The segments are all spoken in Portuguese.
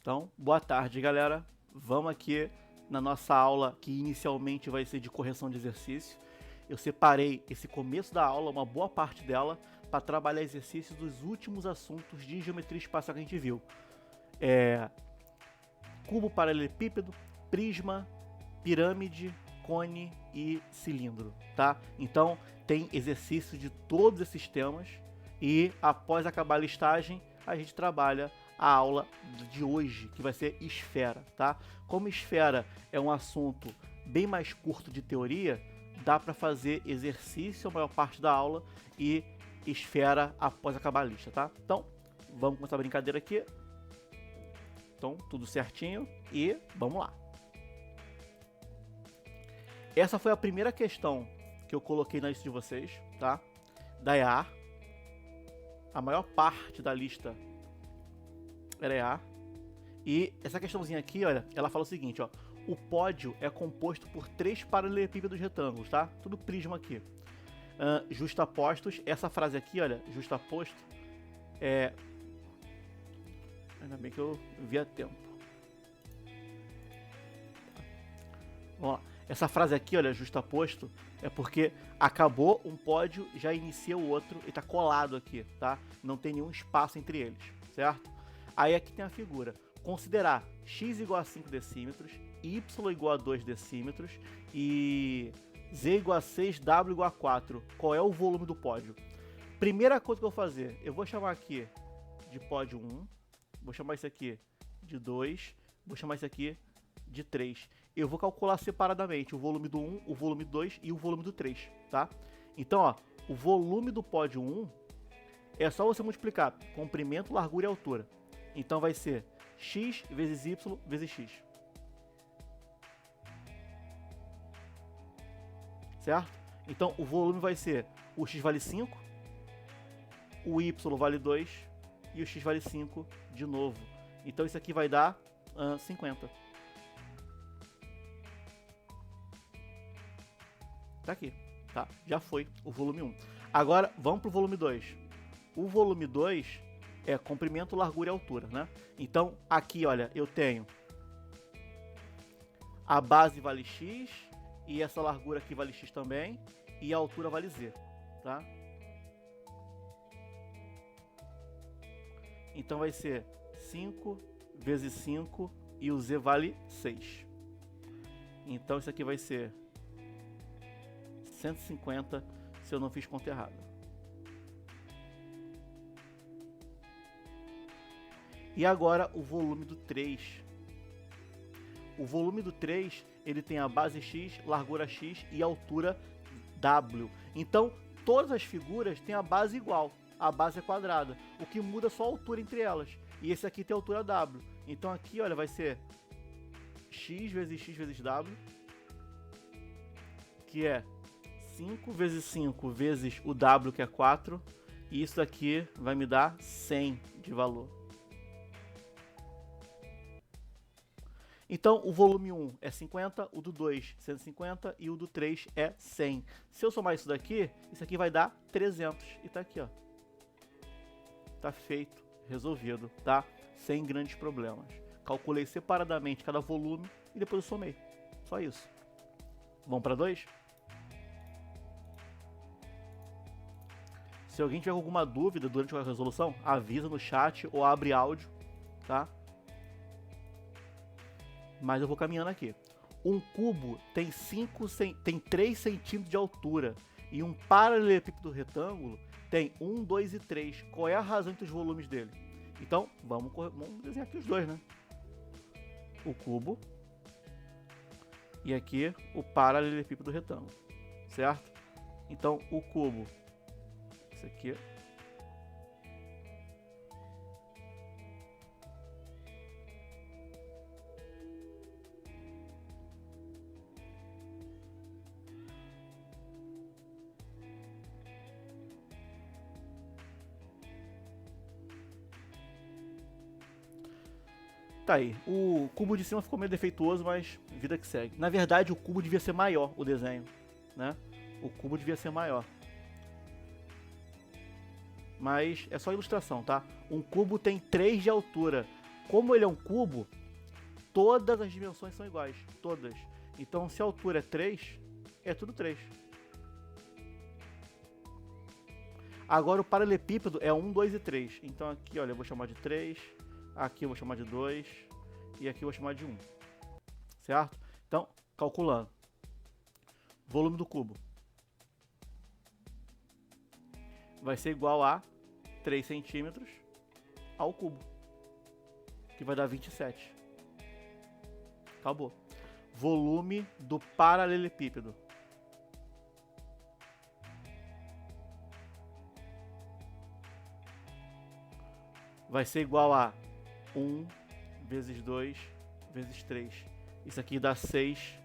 Então, boa tarde, galera. Vamos aqui na nossa aula que inicialmente vai ser de correção de exercício. Eu separei esse começo da aula, uma boa parte dela, para trabalhar exercícios dos últimos assuntos de geometria espacial que a gente viu. Cubo, paralelepípedo, prisma, pirâmide, cone e cilindro, tá? Então, tem exercício de todos esses temas e após acabar a listagem, a gente trabalha a aula de hoje, que vai ser esfera, tá? Como esfera é um assunto bem mais curto de teoria, dá para fazer exercício a maior parte da aula e esfera após acabar a lista, tá? Então, vamos começar a brincadeira aqui. Então, tudo certinho e vamos lá. Essa foi a primeira questão que eu coloquei na lista de vocês, tá? Da EA. A maior parte da lista era EA. E essa questãozinha aqui, olha, ela fala o seguinte, ó. O pódio é composto por 3 paralelepípedos retângulos, tá? Tudo prisma aqui. Justapostos, essa frase aqui, olha, justaposto, ainda bem que eu vi a tempo. Vamos lá. Essa frase aqui, olha, justaposto, é porque acabou um pódio, já inicia o outro e tá colado aqui, tá? Não tem nenhum espaço entre eles, certo? Aí aqui tem a figura. Considerar x igual a 5 decímetros, y igual a 2 decímetros e z igual a 6, w igual a 4. Qual é o volume do pódio? Primeira coisa que eu vou fazer, eu vou chamar aqui de pódio 1, vou chamar isso aqui de 2, vou chamar isso aqui de 3. Eu vou calcular separadamente o volume do 1, o volume do 2 e o volume do 3, tá? Então, ó, o volume do pódio 1 é só você multiplicar comprimento, largura e altura. Então vai ser x vezes y vezes x. Certo? Então o volume vai ser o x vale 5, o y vale 2 e o x vale 5 de novo. Então isso aqui vai dar 50. Tá aqui, tá? Já foi o volume 1. Agora vamos para o volume 2. O volume 2 é comprimento, largura e altura, né? Então aqui, olha, eu tenho a base vale x e essa largura aqui vale x também e a altura vale z, tá? Então vai ser 5 vezes 5 e o z vale 6. Então isso aqui vai ser 150 se eu não fiz conta errada. E agora o volume do 3. O volume do 3, ele tem a base x, largura x e altura w. Então, todas as figuras têm a base igual. A base é quadrada. O que muda é só a altura entre elas. E esse aqui tem a altura w. Então aqui, olha, vai ser x vezes w, que é 5 vezes 5 vezes o w, que é 4. E isso aqui vai me dar 100 de valor. Então, o volume 1 é 50, o do 2 150 e o do 3 é 100. Se eu somar isso aqui vai dar 300. E tá aqui, ó. Tá feito, resolvido, tá? Sem grandes problemas. Calculei separadamente cada volume e depois eu somei. Só isso. Vamos para 2? Se alguém tiver alguma dúvida durante a resolução, avisa no chat ou abre áudio, tá? Mas eu vou caminhando aqui. Um cubo tem 3 centímetros de altura e um paralelepípedo retângulo tem 1, 2 e 3. Qual é a razão entre os volumes dele? Então, vamos desenhar aqui os dois, né? O cubo e aqui o paralelepípedo retângulo, certo? Então, o cubo, isso aqui, tá aí, o cubo de cima ficou meio defeituoso, mas vida que segue. Na verdade, o cubo devia ser maior, o desenho, né? O cubo devia ser maior. Mas é só ilustração, tá? Um cubo tem 3 de altura. Como ele é um cubo, todas as dimensões são iguais, todas. Então, se a altura é 3, é tudo 3. Agora, o paralelepípedo é 1, 2 e 3. Então, aqui, olha, eu vou chamar de 3, aqui eu vou chamar de 2 e aqui eu vou chamar de 1. Certo? Então, calculando. Volume do cubo vai ser igual a 3 centímetros ao cubo, que vai dar 27. Acabou. Volume do paralelepípedo vai ser igual a 1 vezes 2 vezes 3. Isso aqui dá 6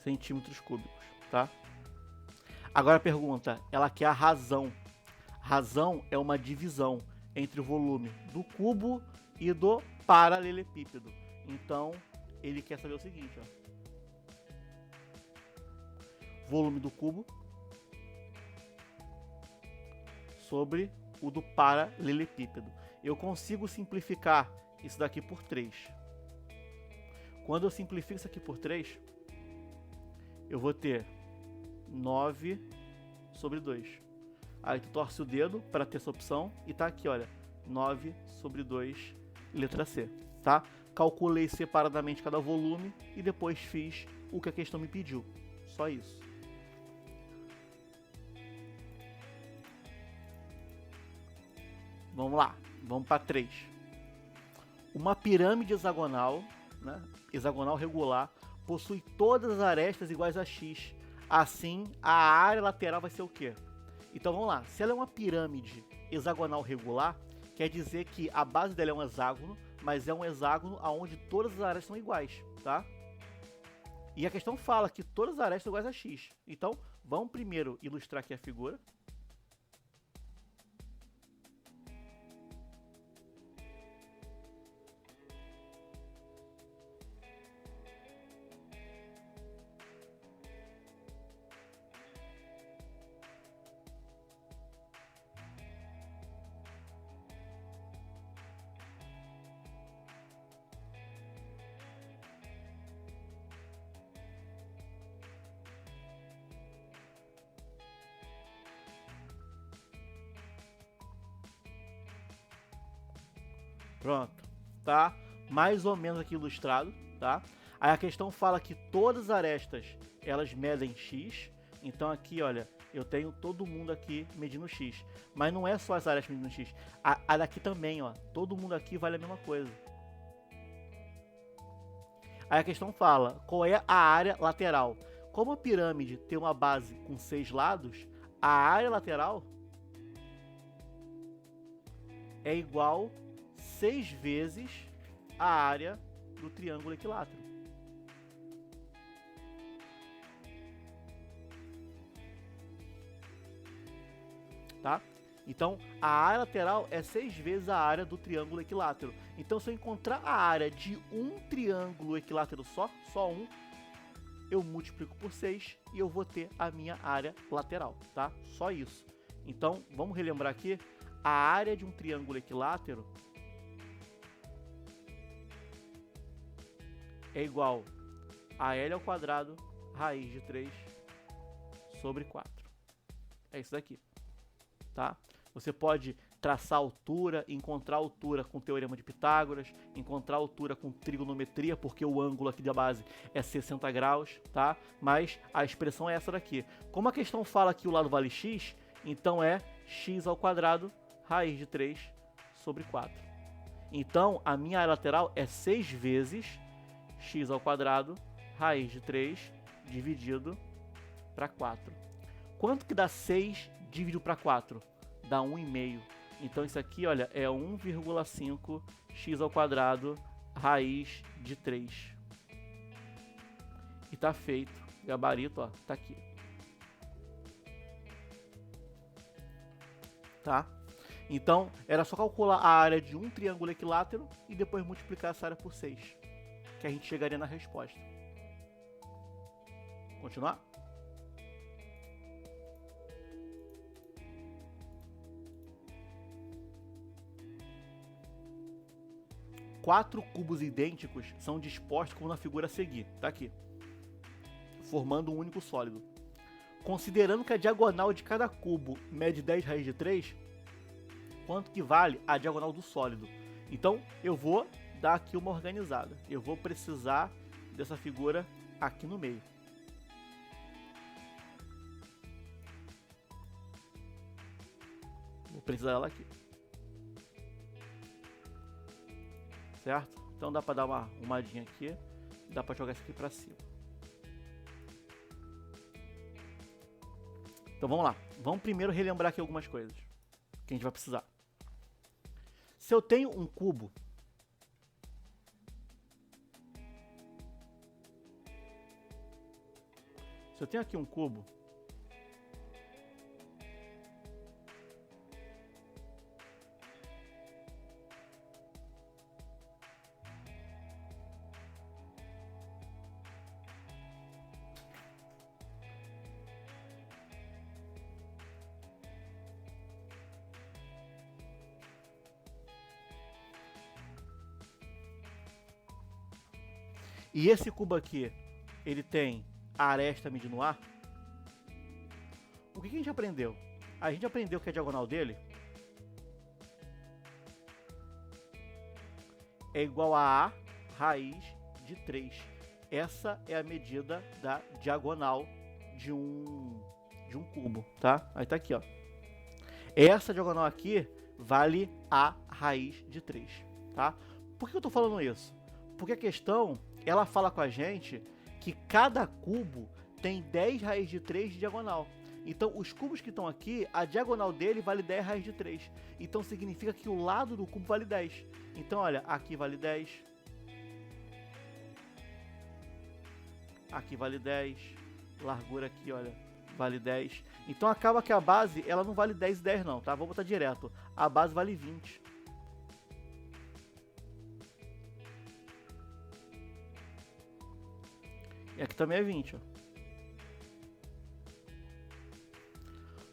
centímetros cúbicos, tá? Agora a pergunta, ela quer a razão. Razão é uma divisão entre o volume do cubo e do paralelepípedo. Então, ele quer saber o seguinte, ó. Volume do cubo sobre o do paralelepípedo. Eu consigo simplificar isso daqui por 3. Quando eu simplifico isso aqui por 3, eu vou ter 9 sobre 2. Aí tu torce o dedo para ter essa opção e tá aqui, olha, 9 sobre 2, letra C, tá? Calculei separadamente cada volume e depois fiz o que a questão me pediu. Só isso. Vamos lá, vamos para 3. Uma pirâmide hexagonal, né, hexagonal regular, possui todas as arestas iguais a x. Assim, a área lateral vai ser o quê? Então vamos lá, se ela é uma pirâmide hexagonal regular, quer dizer que a base dela é um hexágono, mas é um hexágono onde todas as arestas são iguais, tá? E a questão fala que todas as arestas são iguais a x. Então, vamos primeiro ilustrar aqui a figura. Pronto, tá? Mais ou menos aqui ilustrado, tá? Aí a questão fala que todas as arestas, elas medem x. Então aqui, olha, eu tenho todo mundo aqui medindo x. Mas não é só as arestas medindo x. A daqui também, ó. Todo mundo aqui vale a mesma coisa. Aí a questão fala, qual é a área lateral? Como a pirâmide tem uma base com 6 lados, a área lateral é igual 6 vezes a área do triângulo equilátero. Tá? Então, a área lateral é 6 vezes a área do triângulo equilátero. Então, se eu encontrar a área de um triângulo equilátero só um, eu multiplico por 6 e eu vou ter a minha área lateral, tá? Só isso. Então, vamos relembrar aqui, a área de um triângulo equilátero é igual a L ao quadrado raiz de 3 sobre 4. É isso daqui, tá? Você pode traçar altura, encontrar altura com o teorema de Pitágoras, encontrar altura com trigonometria, porque o ângulo aqui da base é 60 graus, tá? Mas a expressão é essa daqui. Como a questão fala que o lado vale x, então é x ao quadrado raiz de 3 sobre 4. Então, a minha área lateral é 6 vezes x ao quadrado raiz de 3 dividido para 4. Quanto que dá 6 dividido para 4? Dá 1,5. Então isso aqui, olha, é 1,5 x ao quadrado raiz de 3. E tá feito. Gabarito, ó, tá aqui. Tá? Então, era só calcular a área de um triângulo equilátero e depois multiplicar essa área por 6. Que a gente chegaria na resposta. Continuar? 4 cubos idênticos são dispostos como na figura a seguir, tá aqui, formando um único sólido. Considerando que a diagonal de cada cubo mede 10 raiz de 3, quanto que vale a diagonal do sólido? Então, eu vou dar aqui uma organizada. Eu vou precisar dessa figura aqui no meio. Vou precisar dela aqui. Certo? Então dá para dar uma arrumadinha aqui. Dá para jogar isso aqui para cima. Então vamos lá. Vamos primeiro relembrar aqui algumas coisas que a gente vai precisar. Se eu tenho um cubo, se eu tenho aqui um cubo, e esse cubo aqui, ele tem a aresta medindo A, o que a gente aprendeu? A gente aprendeu que a diagonal dele é igual a raiz de 3. Essa é a medida da diagonal de um cubo, tá? Aí tá aqui, ó. Essa diagonal aqui vale a raiz de 3, tá? Por que eu tô falando isso? Porque a questão, ela fala com a gente que cada cubo tem 10 raiz de 3 de diagonal. Então, os cubos que estão aqui, a diagonal dele vale 10 raiz de 3. Então, significa que o lado do cubo vale 10. Então, olha, aqui vale 10. Aqui vale 10. Largura aqui, olha, vale 10. Então, acaba que a base, ela não vale 10 e 10 não, tá? Vou botar direto. A base vale 20. E aqui também é 20, ó.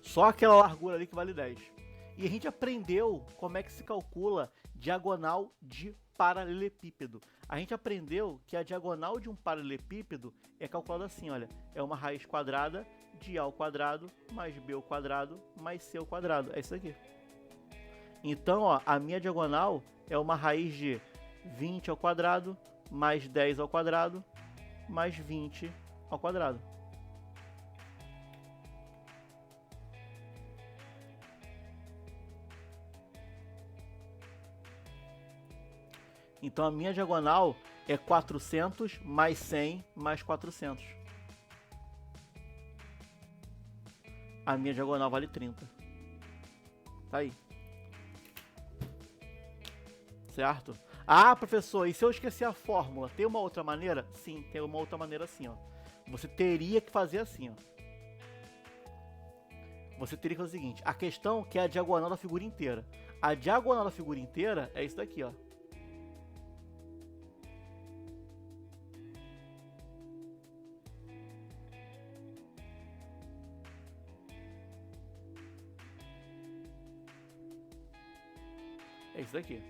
Só aquela largura ali que vale 10. E a gente aprendeu como é que se calcula diagonal de paralelepípedo. A gente aprendeu que a diagonal de um paralelepípedo é calculada assim, olha. É uma raiz quadrada de A ao quadrado mais B ao quadrado mais C ao quadrado. É isso aqui. Então, ó, a minha diagonal é uma raiz de 20 ao quadrado mais 10 ao quadrado mais 20 ao quadrado. Então a minha diagonal é 400 mais 100 mais 400. A minha diagonal vale 30. Tá aí. Certo? Ah, professor, e se eu esquecer a fórmula? Tem uma outra maneira? Sim, tem uma outra maneira assim, ó. Você teria que fazer assim, ó. Você teria que fazer o seguinte. A questão que é a diagonal da figura inteira. A diagonal da figura inteira é isso daqui, ó. É isso daqui.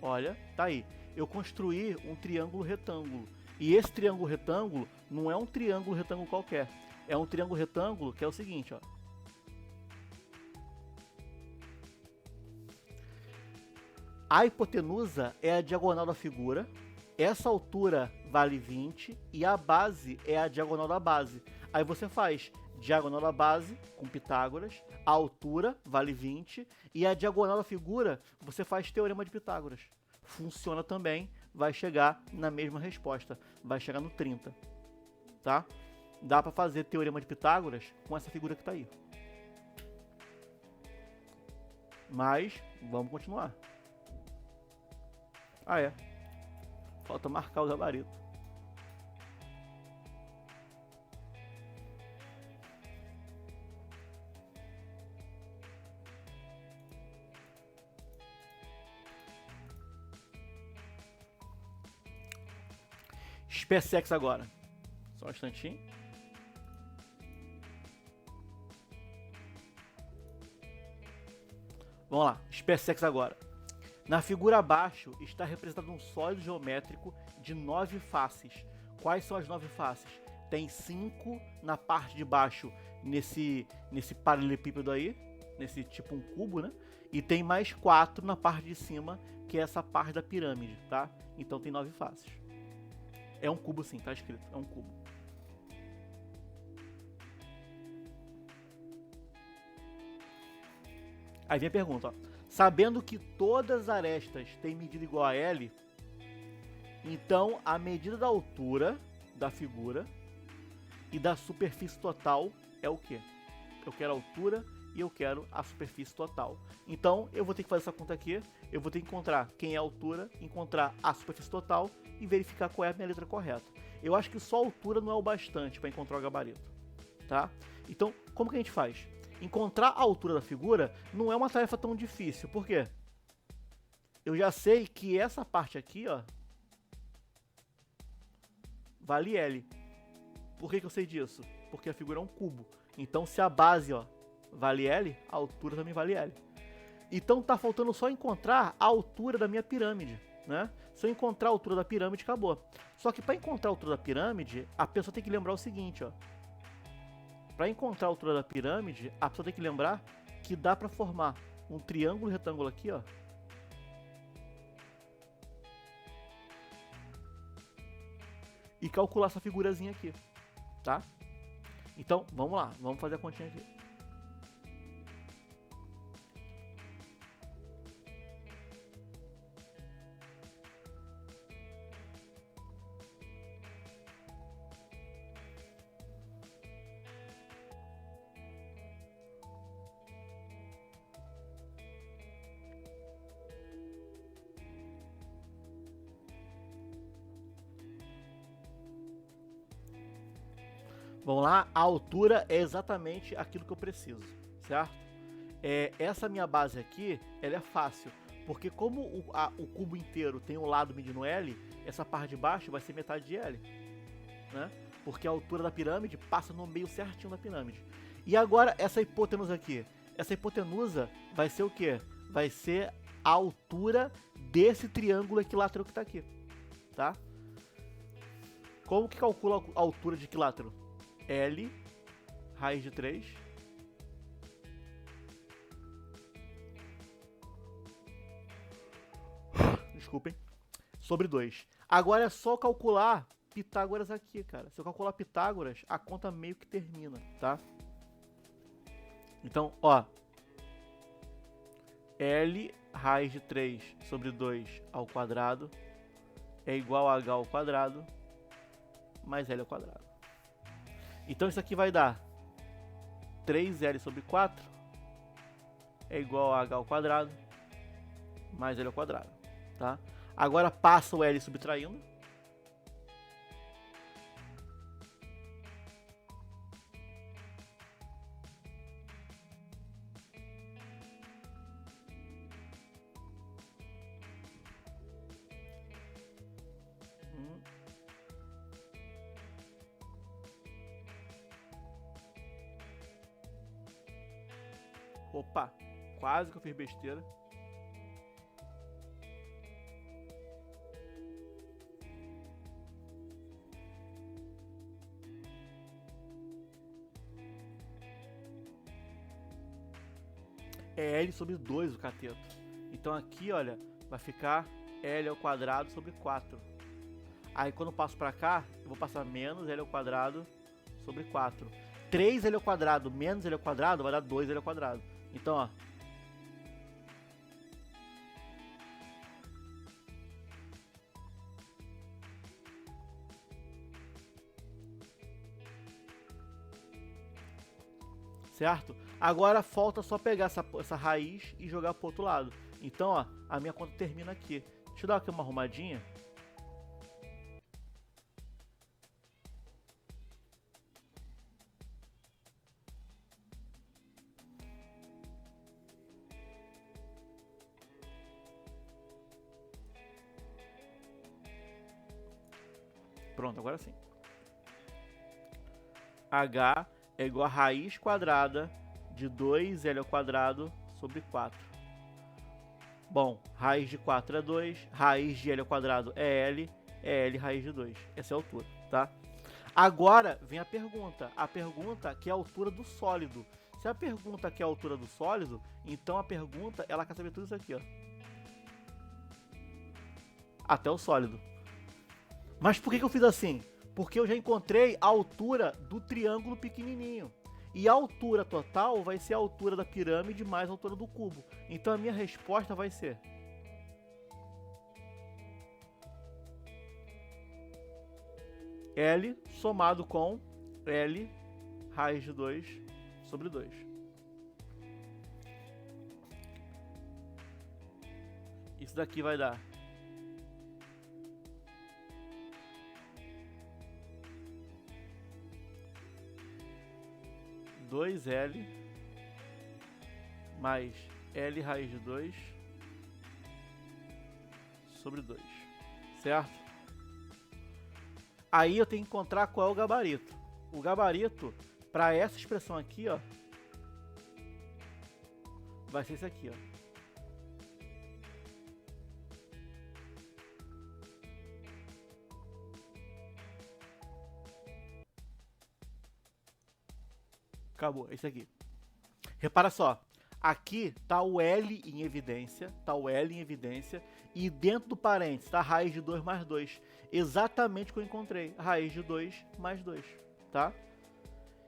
Olha, tá aí. Eu construí um triângulo retângulo. E esse triângulo retângulo não é um triângulo retângulo qualquer. É um triângulo retângulo que é o seguinte, ó. A hipotenusa é a diagonal da figura. Essa altura vale 20 e a base é a diagonal da base. Aí você faz diagonal da base com Pitágoras, a altura vale 20 e a diagonal da figura você faz teorema de Pitágoras. Funciona também, vai chegar na mesma resposta, vai chegar no 30, tá? Dá para fazer teorema de Pitágoras com essa figura que tá aí. Mas vamos continuar. Ah, é. Falta marcar o gabarito. SpaceX agora. Só um instantinho. Vamos lá, SpaceX agora. Na figura abaixo está representado um sólido geométrico de 9 faces. Quais são as 9 faces? Tem 5 na parte de baixo, nesse paralelepípedo aí, nesse tipo um cubo, né? E tem mais 4 na parte de cima, que é essa parte da pirâmide, tá? Então tem 9 faces. É um cubo sim, tá escrito, é um cubo. Aí vem a pergunta, ó. Sabendo que todas as arestas têm medida igual a L, então a medida da altura da figura e da superfície total é o quê? Eu quero a altura e eu quero a superfície total. Então eu vou ter que fazer essa conta aqui, eu vou ter que encontrar quem é a altura, encontrar a superfície total e verificar qual é a minha letra correta. Eu acho que só a altura não é o bastante para encontrar o gabarito, tá? Então, como que a gente faz? Encontrar a altura da figura não é uma tarefa tão difícil. Por quê? Eu já sei que essa parte aqui, ó, vale L. Por que eu sei disso? Porque a figura é um cubo. Então, se a base, ó, vale L, a altura também vale L. Então, tá faltando só encontrar a altura da minha pirâmide, né? Se eu encontrar a altura da pirâmide, acabou. Só que para encontrar a altura da pirâmide, a pessoa tem que lembrar o seguinte, ó. Para encontrar a altura da pirâmide, a pessoa tem que lembrar que dá para formar um triângulo retângulo aqui, ó. E calcular essa figurazinha aqui, tá? Então, vamos lá, vamos fazer a continha aqui. Vamos lá, a altura é exatamente aquilo que eu preciso, certo? Essa minha base aqui, ela é fácil, porque como o cubo inteiro tem um lado medindo L, essa parte de baixo vai ser metade de L, né? Porque a altura da pirâmide passa no meio certinho da pirâmide. E agora essa hipotenusa aqui, essa hipotenusa vai ser o quê? Vai ser a altura desse triângulo equilátero que está aqui, tá? Como que calcula a altura de equilátero? L, raiz de 3, desculpem, sobre 2. Agora é só calcular Pitágoras aqui, cara. Se eu calcular Pitágoras, a conta meio que termina, tá? Então, ó, L, raiz de 3 sobre 2 ao quadrado é igual a H ao quadrado mais L ao quadrado. Então isso aqui vai dar 3L sobre 4 é igual a H ao quadrado mais L ao quadrado, tá? Agora passa o L subtraindo. Opa, quase que eu fiz besteira. É L sobre 2 o cateto. Então aqui, olha, vai ficar L ao quadrado sobre 4. Aí quando eu passo pra cá, eu vou passar menos L ao quadrado sobre 4. 3L ao quadrado menos L ao quadrado vai dar 2L ao quadrado. Então, ó. Certo? Agora falta só pegar essa raiz e jogar pro outro lado. Então, ó, a minha conta termina aqui. Deixa eu dar aqui uma arrumadinha. Pronto, agora sim. H é igual a raiz quadrada de 2L ao quadrado sobre 4. Bom, raiz de 4 é 2, raiz de L ao quadrado é L raiz de 2. Essa é a altura, tá? Agora vem a pergunta que é a altura do sólido. Se a pergunta quer a altura do sólido, então a pergunta, ela quer saber tudo isso aqui, ó. Até o sólido. Mas por que eu fiz assim? Porque eu já encontrei a altura do triângulo pequenininho. E a altura total vai ser a altura da pirâmide mais a altura do cubo. Então a minha resposta vai ser L somado com L raiz de 2 sobre 2. Isso daqui vai dar 2L mais L raiz de 2 sobre 2, certo? Aí eu tenho que encontrar qual é o gabarito. O gabarito para essa expressão aqui, ó, vai ser esse aqui, ó. Acabou, esse aqui. Repara só, aqui tá o L em evidência, e dentro do parênteses tá a raiz de 2 mais 2. Exatamente o que eu encontrei, raiz de 2 mais 2, tá?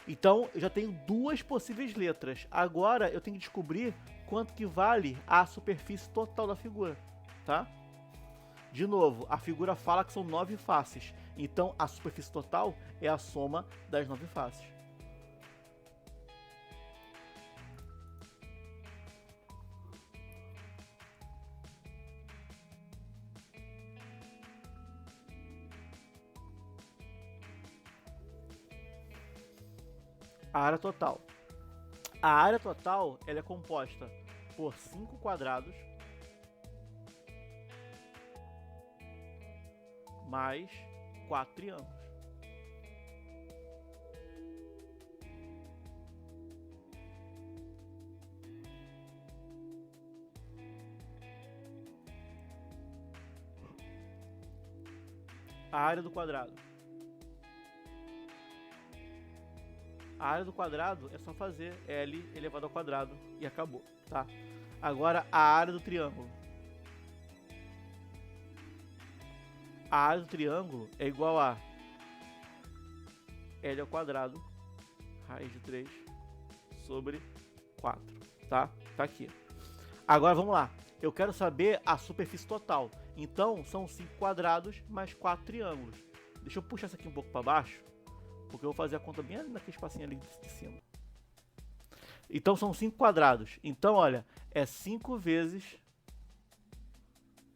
Então, eu já tenho duas possíveis letras. Agora, eu tenho que descobrir quanto que vale a superfície total da figura, tá? De novo, a figura fala que são 9 faces. Então, a superfície total é a soma das 9 faces. A área total. A área total ela é composta por 5 quadrados mais 4 triângulos. A área do quadrado. A área do quadrado é só fazer L elevado ao quadrado e acabou, tá? Agora a área do triângulo. A área do triângulo é igual a L ao quadrado, raiz de 3 sobre 4, tá? Tá aqui. Agora vamos lá. Eu quero saber a superfície total. Então são 5 quadrados mais 4 triângulos. Deixa eu puxar isso aqui um pouco para baixo, porque eu vou fazer a conta bem naquele espacinho ali de cima. Então são 5 quadrados. Então, olha, é 5 vezes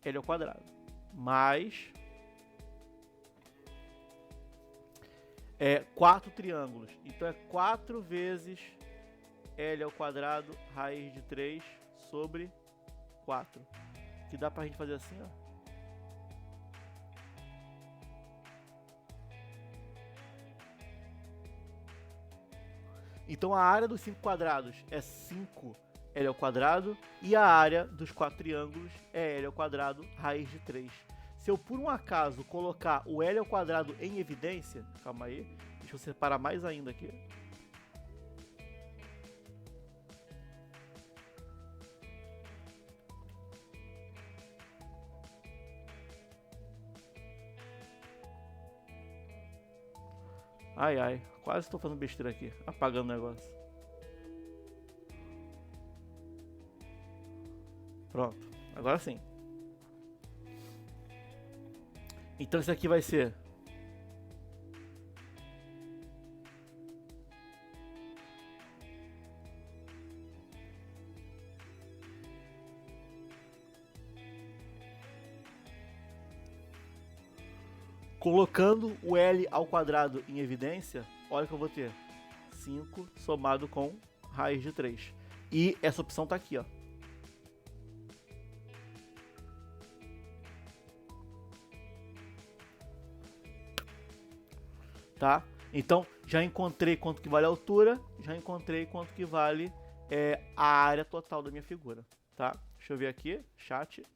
L ao quadrado. Mais 4 triângulos. Então é 4 vezes L ao quadrado, raiz de 3 sobre 4. Que dá pra gente fazer assim, ó. Então a área dos 5 quadrados é 5 L ao quadrado e a área dos 4 triângulos é L ao quadrado raiz de 3. Se eu por um acaso colocar o L ao quadrado em evidência, calma aí, deixa eu separar mais ainda aqui. Ai, ai, quase estou fazendo besteira aqui, apagando o negócio. Pronto, agora sim. Então isso aqui vai ser colocando o L ao quadrado em evidência, olha o que eu vou ter. 5 somado com raiz de 3. E essa opção está aqui, ó. Tá? Então, já encontrei quanto que vale a altura, já encontrei quanto que vale a área total da minha figura, tá? Deixa eu ver aqui, chat.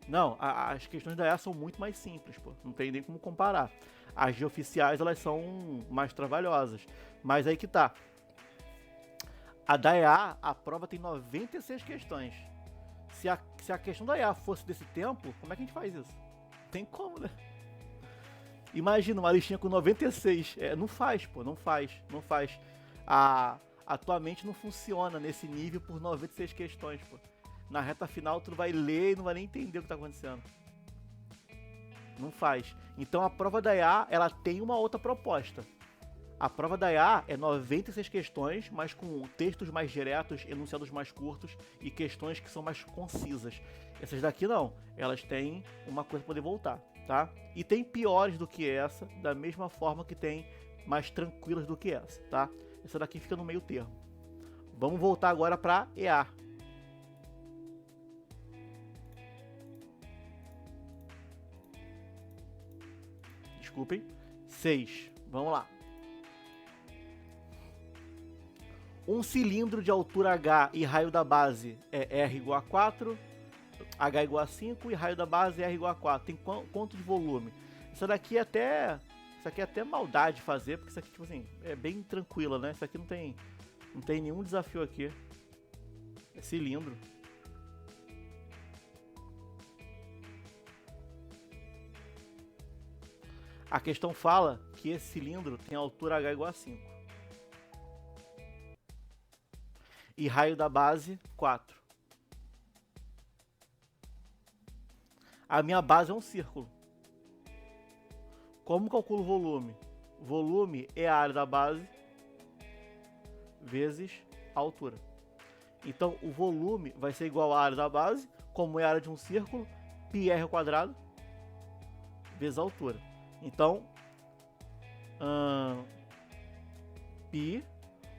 Não, as questões da EA são muito mais simples, pô. Não tem nem como comparar. As de oficiais, elas são mais trabalhosas. Mas aí que tá. A da EA, a prova tem 96 questões. Se a questão da EA fosse desse tempo, como é que a gente faz isso? Tem como, né? Imagina uma listinha com 96. Não faz, pô, não faz. A tua mente não funciona nesse nível por 96 questões, pô. Na reta final tu vai ler e não vai nem entender o que tá acontecendo. Não faz. Então a prova da IA, ela tem uma outra proposta. A prova da IA é 96 questões, mas com textos mais diretos, enunciados mais curtos e questões que são mais concisas. Essas daqui não, elas têm uma coisa para poder voltar, tá? E tem piores do que essa, da mesma forma que tem mais tranquilas do que essa, tá? Essa daqui fica no meio termo. Vamos voltar agora para EA. Desculpem. 6. Vamos lá. Um cilindro de altura H e raio da base é R igual a 4, H igual a 5 e raio da base é R igual a 4. Tem quanto de volume? Isso aqui é até maldade fazer, porque isso aqui, tipo assim, é bem tranquila, né? Isso aqui não tem nenhum desafio aqui. É cilindro. A questão fala que esse cilindro tem altura H igual a 5. E raio da base, 4. A minha base é um círculo. Como calculo o volume? Volume é a área da base vezes a altura. Então, o volume vai ser igual à área da base, como é a área de um círculo, πr ao quadrado, vezes a altura. Então, π,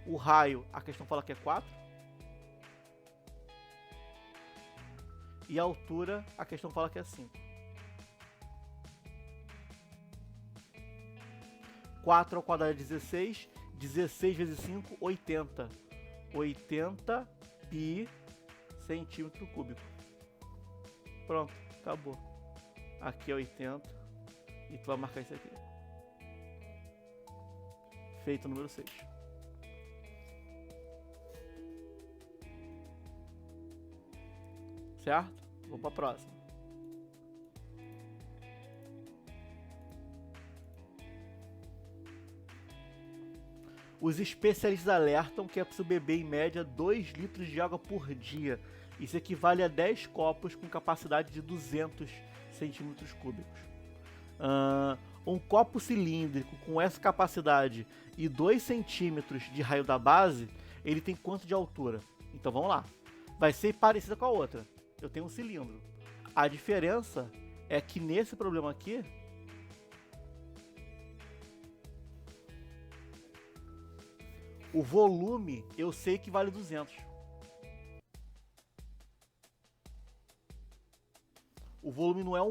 o raio, a questão fala que é 4. E a altura, a questão fala que é 5. 4 ao quadrado é 16. 16 vezes 5, 80. 80 pi centímetro cúbico. Pronto, acabou. Aqui é 80. E tu vai marcar isso aqui. Feito o número 6. Certo? Vamos para a próxima. Os especialistas alertam que é possível beber em média 2 litros de água por dia. Isso equivale a 10 copos com capacidade de 200 centímetros cúbicos. Um copo cilíndrico com essa capacidade e 2 centímetros de raio da base, ele tem quanto de altura? Então vamos lá. Vai ser parecida com a outra. Eu tenho um cilindro. A diferença é que nesse problema aqui, o volume eu sei que vale 200. O volume não é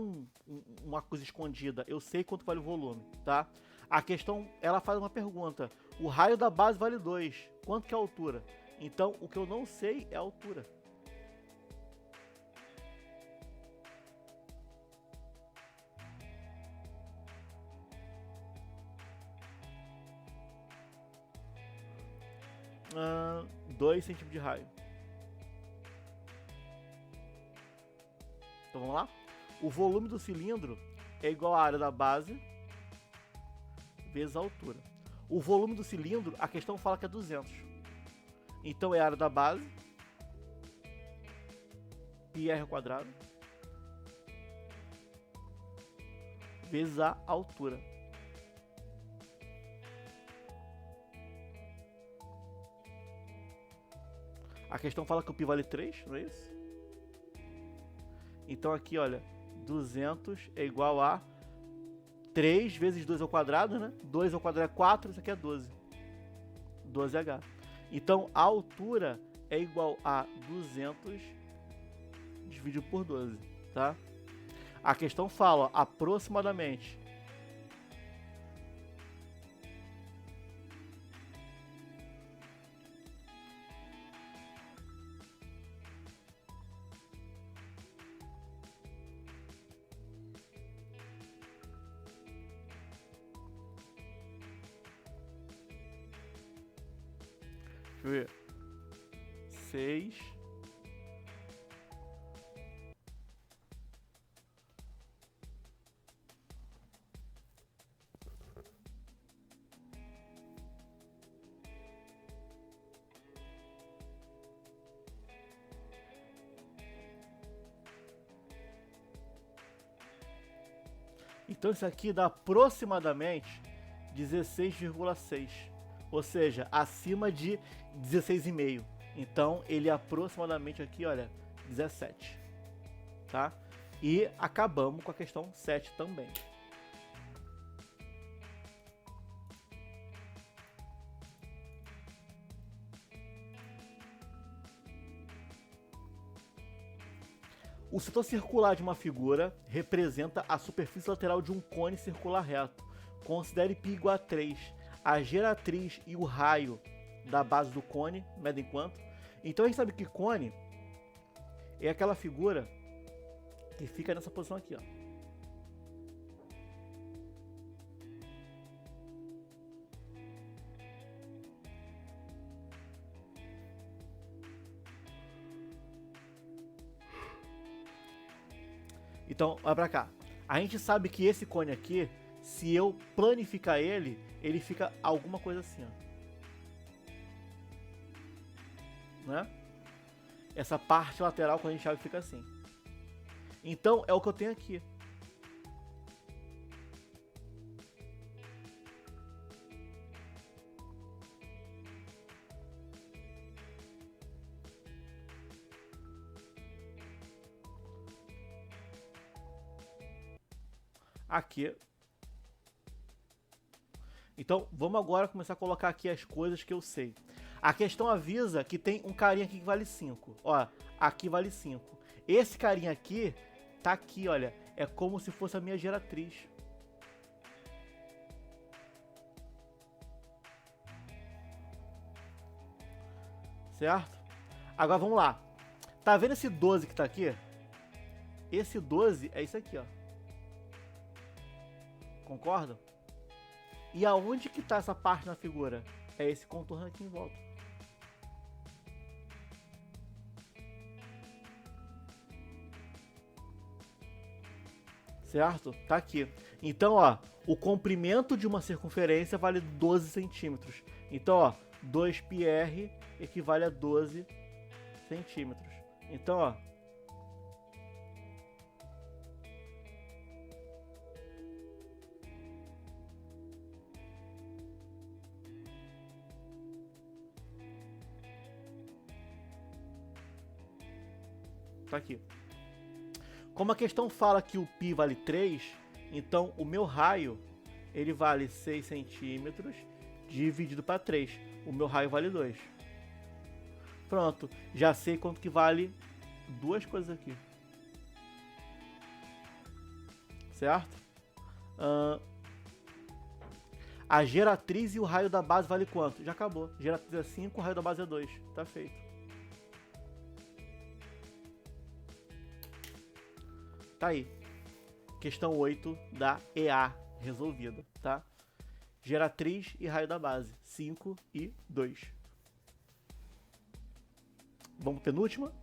uma coisa escondida. Eu sei quanto vale o volume, tá? A questão, ela faz uma pergunta. O raio da base vale 2. Quanto que é a altura? Então, o que eu não sei é a altura. Ah, 2 centímetros de raio. Então vamos lá? O volume do cilindro é igual à área da base vezes a altura. O volume do cilindro, a questão fala que é 200. Então é a área da base πr ao quadrado vezes a altura. A questão fala que o π vale 3, não é isso? Então aqui, olha, 200 é igual a 3 vezes 2 ao quadrado, né? 2 ao quadrado é 4, isso aqui é 12. 12H. Então a altura é igual a 200 dividido por 12, tá? A questão fala, ó, aproximadamente. Deixa eu ver. 6. Então isso aqui dá aproximadamente 16,6. Ou seja, acima de 16,5. Então ele é aproximadamente aqui, olha, 17. Tá? E acabamos com a questão 7 também. O setor circular de uma figura representa a superfície lateral de um cone circular reto. Considere π igual a 3. A geratriz e o raio da base do cone medem quanto? Então a gente sabe que cone é aquela figura que fica nessa posição aqui, ó. Então, olha pra cá. A gente sabe que esse cone aqui, se eu planificar ele, ele fica alguma coisa assim, ó. Né? Essa parte lateral, quando a gente abre, fica assim. Então, é o que eu tenho aqui. Aqui. Então, vamos agora começar a colocar aqui as coisas que eu sei. A questão avisa que tem um carinha aqui que vale 5. Ó, aqui vale 5. Esse carinha aqui, tá aqui, olha. É como se fosse a minha geratriz. Certo? Agora vamos lá. Tá vendo esse 12 que tá aqui? Esse 12 é isso aqui, ó. Concordam? E aonde que tá essa parte na figura? É esse contorno aqui em volta. Certo? Tá aqui. Então, ó, o comprimento de uma circunferência vale 12 centímetros. Então, ó, 2πr equivale a 12 centímetros. Então, ó, tá aqui. Como a questão fala que o π vale 3, então o meu raio ele vale 6 centímetros dividido para 3. O meu raio vale 2. Pronto, já sei quanto que vale duas coisas aqui. Certo? A geratriz e o raio da base vale quanto? Já acabou. Geratriz é 5, o raio da base é 2. Tá feito. Tá aí. Questão 8 da EA resolvida, tá? Geratriz e raio da base. 5 e 2. Vamos para a penúltima?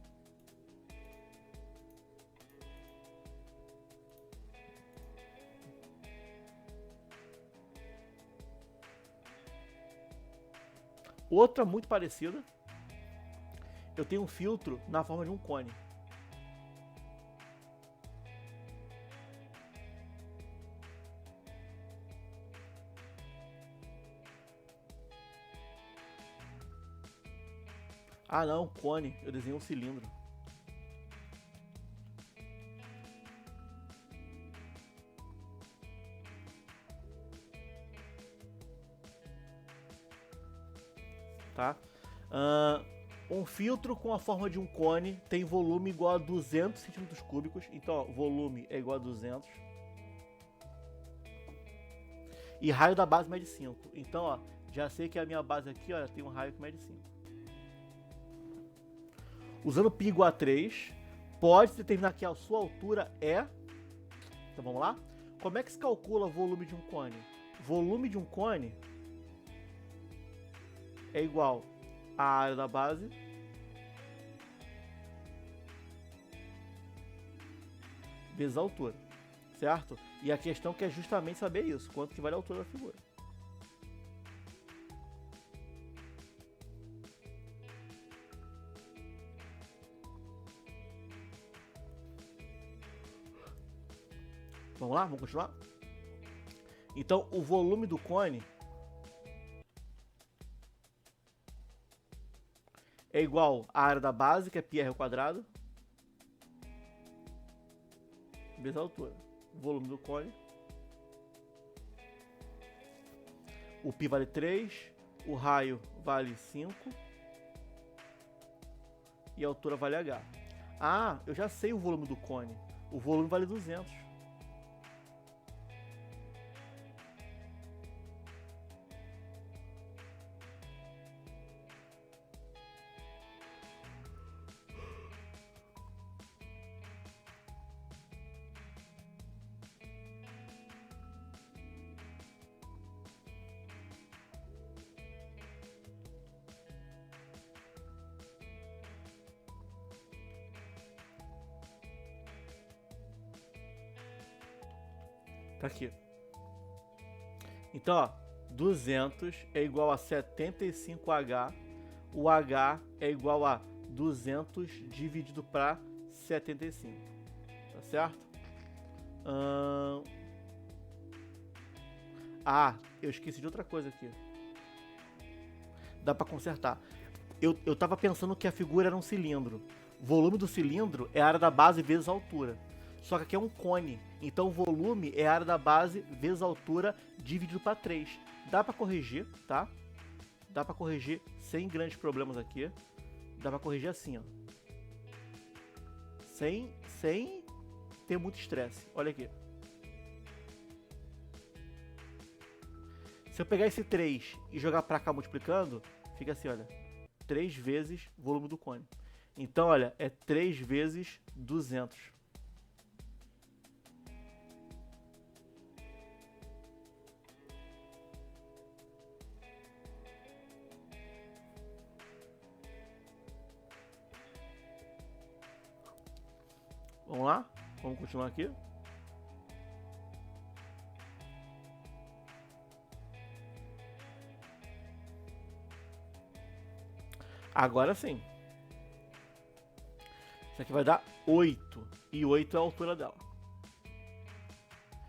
Outra muito parecida. Eu tenho um filtro na forma de um cone. Ah não, cone. Eu desenhei um cilindro. Tá? Um filtro com a forma de um cone tem volume igual a 200 centímetros cúbicos. Então, ó, volume é igual a 200. E raio da base mede 5. Então, ó, já sei que a minha base aqui, ó, tem um raio que mede 5. Usando π igual a 3, pode determinar que a sua altura é... Então vamos lá? Como é que se calcula o volume de um cone? Volume de um cone é igual a área da base vezes a altura, certo? E a questão que é justamente saber isso, quanto que vale a altura da figura. Vamos lá? Vamos continuar? Então, o volume do cone é igual à área da base, que é πr ao quadrado, vezes a altura. O volume do cone. O π vale 3, o raio vale 5 e a altura vale h. Ah, eu já sei o volume do cone. O volume vale 200. Tá aqui. Então, ó, 200 é igual a 75H. O H é igual a 200 dividido para 75. Tá certo? Ah, eu esqueci de outra coisa aqui. Dá para consertar. Eu tava pensando que a figura era um cilindro. O volume do cilindro é a área da base vezes a altura. Só que aqui é um cone, então o volume é a área da base vezes a altura dividido para 3. Dá para corrigir, tá? Dá para corrigir sem grandes problemas aqui. Dá para corrigir assim, ó. Sem ter muito estresse. Olha aqui. Se eu pegar esse 3 e jogar para cá multiplicando, fica assim, olha. 3 vezes o volume do cone. Então, olha, é 3 vezes 200. Vamos lá? Vamos continuar aqui. Agora sim. Isso aqui vai dar 8. E 8 é a altura dela.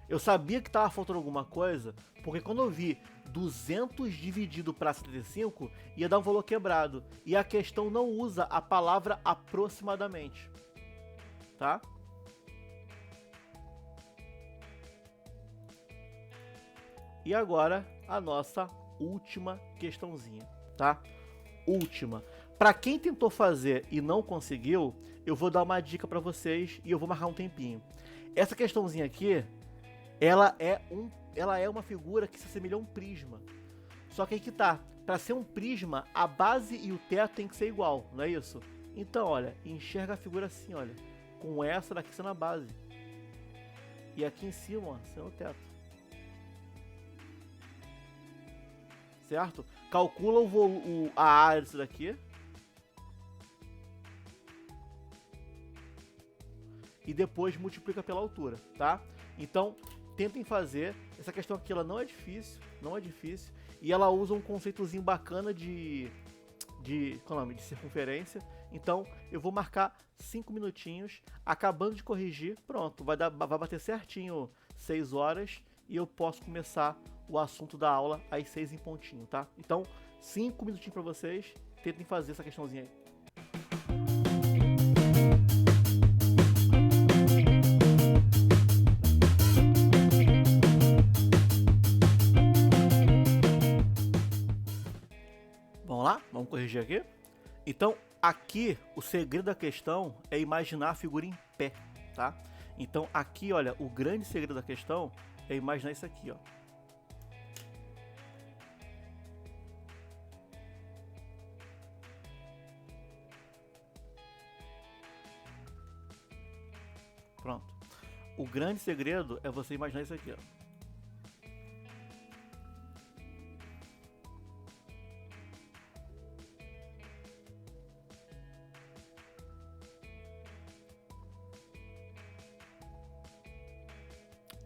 Eu sabia que estava faltando alguma coisa, porque quando eu vi 200 dividido para 75, ia dar um valor quebrado. E a questão não usa a palavra aproximadamente. Tá? E agora a nossa última questãozinha, tá? Última. Para quem tentou fazer e não conseguiu, eu vou dar uma dica para vocês e eu vou marcar um tempinho. Essa questãozinha aqui, ela é uma figura que se assemelha a um prisma. Só que aí que tá, para ser um prisma, a base e o teto tem que ser igual, não é isso? Então, olha, enxerga a figura assim, olha, com essa daqui sendo a base. E aqui em cima, ó, sendo o teto. Certo? Calcula a área disso daqui. E depois multiplica pela altura, tá? Então, tentem fazer. Essa questão aqui, ela não é difícil. Não é difícil. E ela usa um conceitozinho bacana qual é o nome? De circunferência. Então, eu vou marcar 5 minutinhos. Acabando de corrigir, pronto. Vai bater certinho 6 horas. E eu posso começar o assunto da aula às 6 em pontinho, tá? Então, 5 minutinhos para vocês. Tentem fazer essa questãozinha aí. Vamos lá? Vamos corrigir aqui? Então, aqui, o segredo da questão é imaginar a figura em pé, tá? Então, aqui, olha, o grande segredo da questão é imaginar isso aqui, ó. Pronto. O grande segredo é você imaginar isso aqui, ó.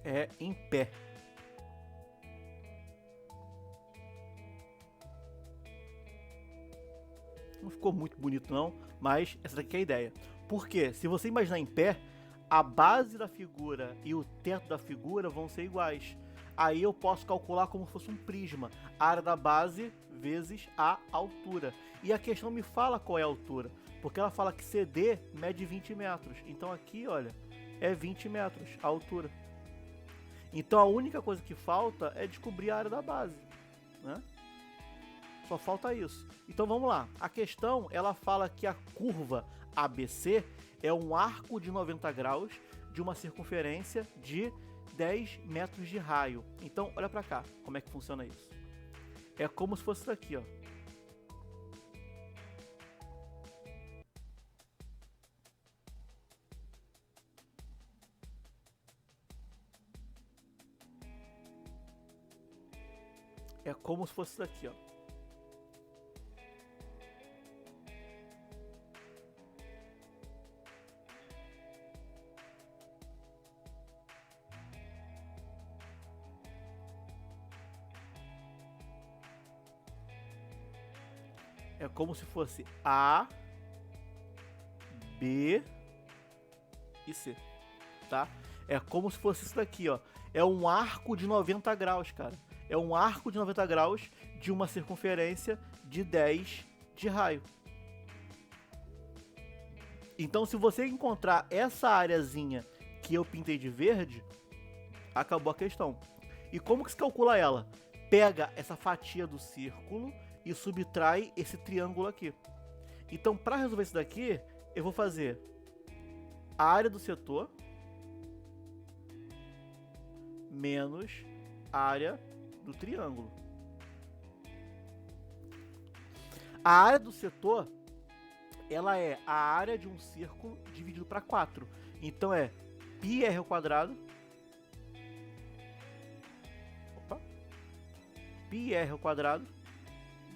é em pé. Não ficou muito bonito não, mas essa daqui é a ideia. Porque se você imaginar em pé, a base da figura e o teto da figura vão ser iguais. Aí eu posso calcular como se fosse um prisma, a área da base vezes a altura. E a questão me fala qual é a altura, porque ela fala que CD mede 20 metros. Então aqui, olha, é 20 metros a altura. Então a única coisa que falta é descobrir a área da base, né? Só falta isso. Então vamos lá. A questão, ela fala que a curva ABC é um arco de 90 graus de uma circunferência de 10 metros de raio. Então, olha pra cá, como é que funciona isso. É como se fosse isso aqui, ó. É como se fosse isso aqui, ó. É como se fosse A, B e C, tá? É como se fosse isso daqui, ó. É um arco de 90 graus, cara. É um arco de 90 graus de uma circunferência de 10 de raio. Então, se você encontrar essa areazinha que eu pintei de verde, acabou a questão. E como que se calcula ela? Pega essa fatia do círculo e subtrai esse triângulo aqui. Então, para resolver isso daqui, eu vou fazer a área do setor menos a área do triângulo. A área do setor, ela é a área de um círculo dividido para 4. Então é πr ao quadrado. πr ao quadrado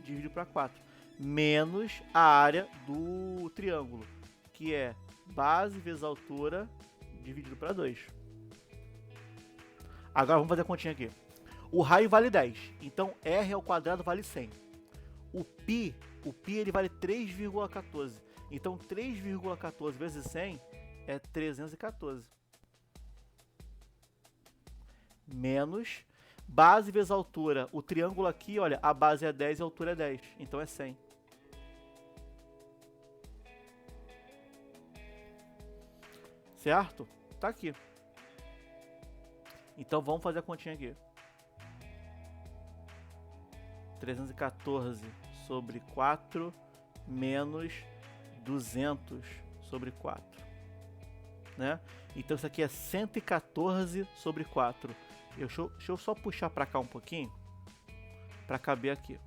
dividido para 4 menos a área do triângulo, que é base vezes altura dividido para 2. Agora vamos fazer a continha aqui. O raio vale 10, então r ao quadrado vale 100. O π ele vale 3,14. Então 3,14 vezes 100 é 314. Menos base vezes altura. O triângulo aqui, olha, a base é 10 e a altura é 10. Então é 100. Certo? Tá aqui. Então vamos fazer a continha aqui. 314 sobre 4 menos 200 sobre 4. Né? Então isso aqui é 114 sobre 4. Deixa eu só puxar para cá um pouquinho, para caber aqui.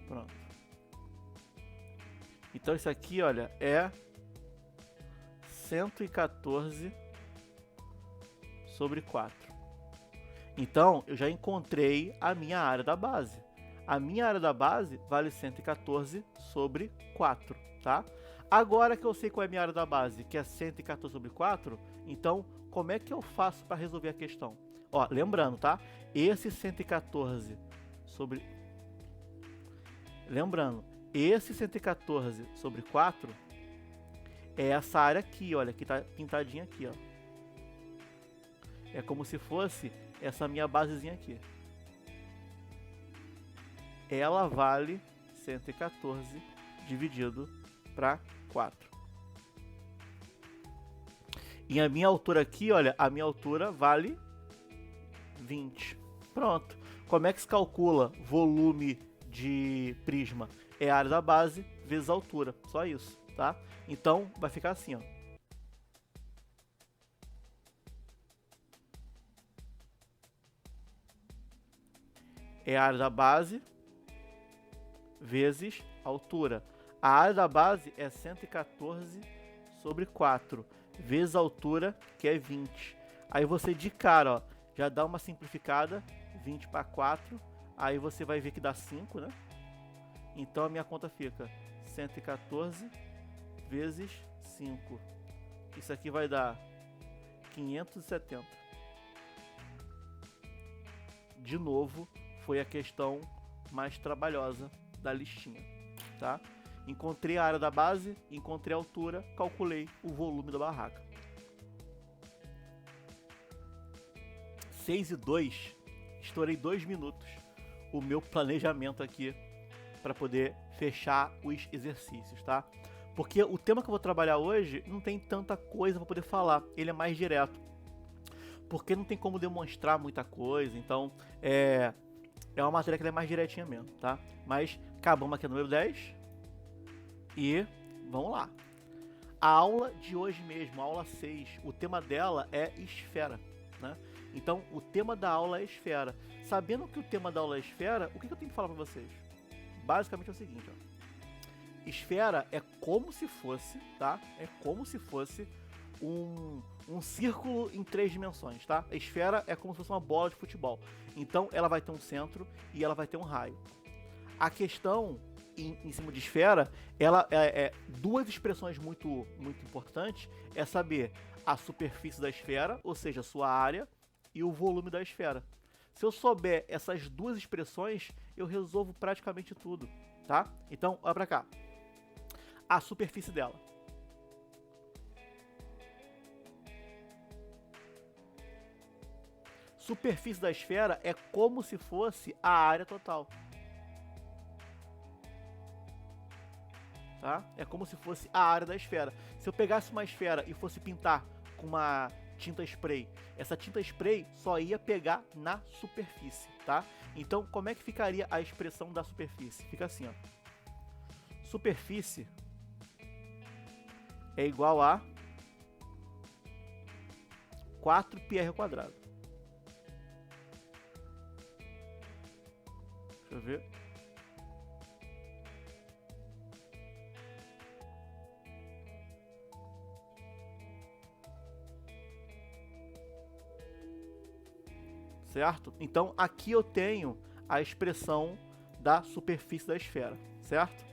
Pronto. Então isso aqui, olha, é 114 sobre 4. Então eu já encontrei a minha área da base. A minha área da base vale 114 sobre 4, tá? Agora que eu sei qual é a minha área da base, que é 114 sobre 4, então como é que eu faço para resolver a questão? Ó, lembrando, tá? Esse 114 sobre... Lembrando, esse 114 sobre 4 é essa área aqui, olha, que tá pintadinha aqui, ó. É como se fosse essa minha basezinha aqui. Ela vale 114 dividido para 4. E a minha altura aqui, olha, a minha altura vale 20. Pronto. Como é que se calcula volume de prisma? É a área da base vezes a altura. Só isso, tá? Então, vai ficar assim, ó. É a área da base vezes a altura. A área da base é 114 sobre 4, vezes a altura, que é 20. Aí você de cara, ó, já dá uma simplificada, 20 para 4, aí você vai ver que dá 5, né? Então a minha conta fica 114 vezes 5, Isso aqui vai dar 570. De novo, foi a questão mais trabalhosa da listinha, tá? Encontrei a área da base, encontrei a altura, calculei o volume da barraca. 6 e 2, estourei 2 minutos o meu planejamento aqui para poder fechar os exercícios, tá? Porque o tema que eu vou trabalhar hoje não tem tanta coisa para poder falar, ele é mais direto. Porque não tem como demonstrar muita coisa, então é uma matéria que é mais direitinha mesmo, tá? Mas acabamos aqui no número 10 e vamos lá. A aula de hoje mesmo, a aula 6, o tema dela é esfera, né? Então o tema da aula é esfera. Sabendo que o tema da aula é esfera, o que eu tenho que falar para vocês? Basicamente é o seguinte, ó. Esfera é como se fosse, tá? É como se fosse um círculo em 3 dimensões, tá? A esfera é como se fosse uma bola de futebol. Então ela vai ter um centro e ela vai ter um raio. A questão em cima de esfera, ela duas expressões muito importantes, é saber a superfície da esfera, ou seja, a sua área, e o volume da esfera. Se eu souber essas duas expressões, eu resolvo praticamente tudo, tá? Então, olha pra cá. A superfície dela. Superfície da esfera é como se fosse a área total. Tá? É como se fosse a área da esfera. Se eu pegasse uma esfera e fosse pintar com uma tinta spray, essa tinta spray só ia pegar na superfície, tá? Então, como é que ficaria a expressão da superfície? Fica assim, ó. Superfície é igual a 4πr ao quadrado. Deixa eu ver. Certo? Então, aqui eu tenho a expressão da superfície da esfera, certo?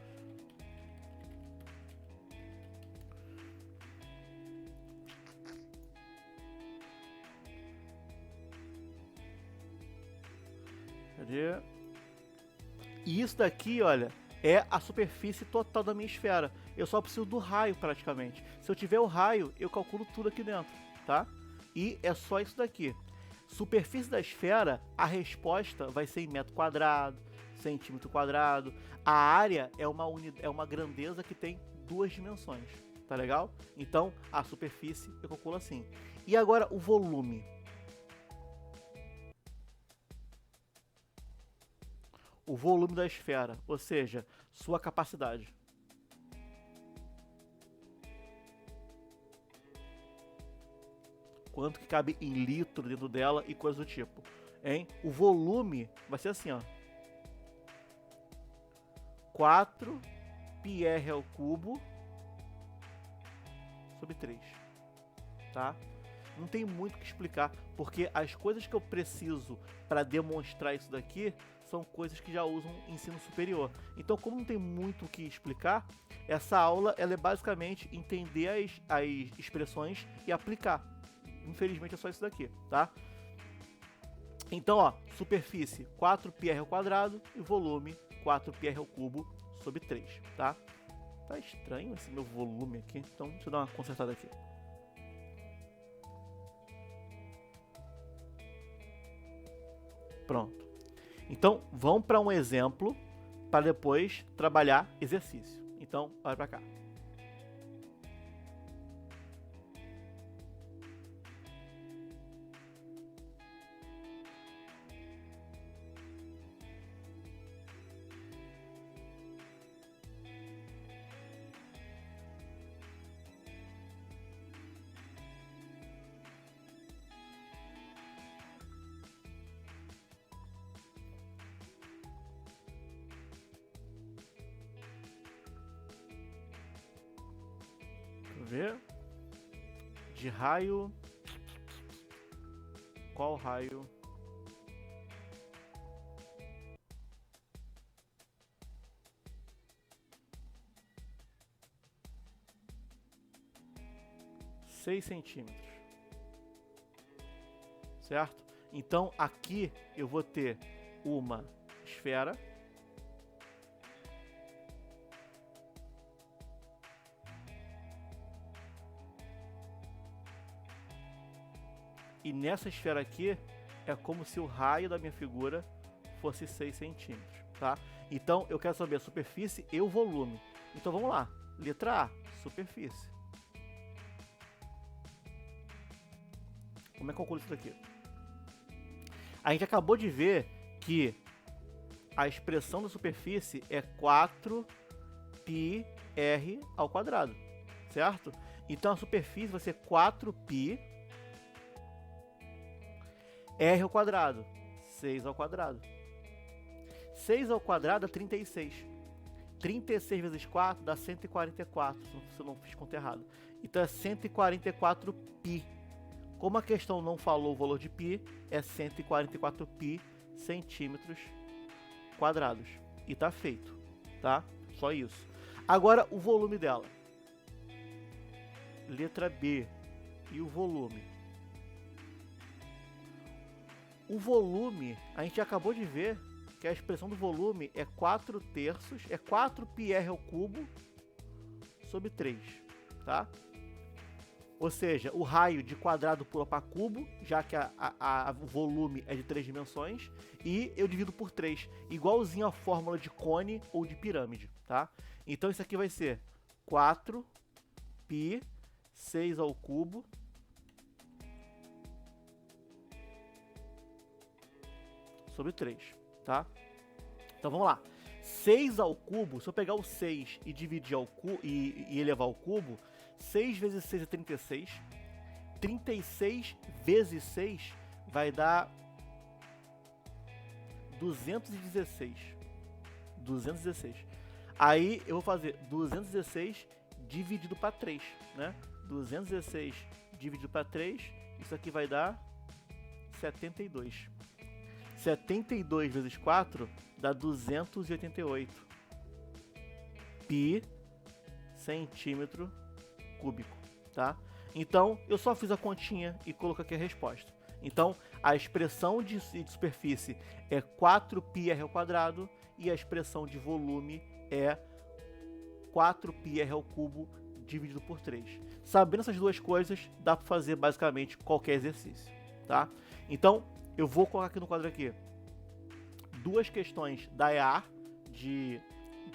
Cadê? E isso daqui, olha, é a superfície total da minha esfera. Eu só preciso do raio, praticamente. Se eu tiver o raio, eu calculo tudo aqui dentro, tá? E é só isso daqui. Superfície da esfera, a resposta vai ser em metro quadrado, centímetro quadrado. A área é uma grandeza que tem duas dimensões, tá legal? Então, a superfície eu calculo assim. E agora o volume. O volume da esfera, ou seja, sua capacidade. Quanto que cabe em litro dentro dela e coisa do tipo, hein? O volume vai ser assim, ó. 4πr ao cubo sobre 3, tá? Não tem muito o que explicar, porque as coisas que eu preciso para demonstrar isso daqui são coisas que já usam ensino superior. Então, como não tem muito o que explicar, essa aula ela é basicamente entender as expressões e aplicar. Infelizmente é só isso daqui, tá? Então, ó, superfície 4πr ao quadrado e volume 4πr ao cubo sobre 3, tá? Tá estranho esse meu volume aqui, então deixa eu dar uma consertada aqui. Pronto. Então, vamos para um exemplo para depois trabalhar exercício. Então, olha para cá. Ver de raio, qual raio? 6 centímetros. Certo? Então aqui eu vou ter uma esfera. E nessa esfera aqui é como se o raio da minha figura fosse 6 centímetros, tá? Então eu quero saber a superfície e o volume. Então vamos lá. Letra A, superfície. Como é que eu calculo isso daqui? A gente acabou de ver que a expressão da superfície é 4πr ao quadrado, certo? Então a superfície vai ser 4π r ao quadrado, 6 ao quadrado. 6 ao quadrado é 36. 36 vezes 4 dá 144, se eu não fiz conta errada. Então é 144π. Como a questão não falou o valor de π, é 144π centímetros quadrados. E tá feito, tá? Só isso. Agora o volume dela. Letra B. E o volume? O volume, a gente acabou de ver que a expressão do volume é 4/3, é 4πr ao cubo sobre 3, tá? Ou seja, o raio de quadrado pula para cubo, já que o volume é de 3 dimensões, e eu divido por 3, igualzinho a fórmula de cone ou de pirâmide, tá? Então isso aqui vai ser 4π 6 ao cubo sobre 3, tá? Então vamos lá. 6 ao cubo, se eu pegar o 6 e dividir ao cubo e elevar ao cubo, 6 vezes 6 é 36. 36 vezes 6 vai dar 216. 216. Aí eu vou fazer 216 dividido para 3, né? 216 dividido para 3, isso aqui vai dar 72. 72 vezes 4 dá 288 π centímetro cúbico, tá? Então, eu só fiz a continha e coloquei aqui a resposta. Então, a expressão de superfície é 4πr ao quadrado e a expressão de volume é 4πr ao cubo dividido por 3. Sabendo essas duas coisas, dá para fazer basicamente qualquer exercício, tá? Então, eu vou colocar aqui no quadro aqui duas questões da EA de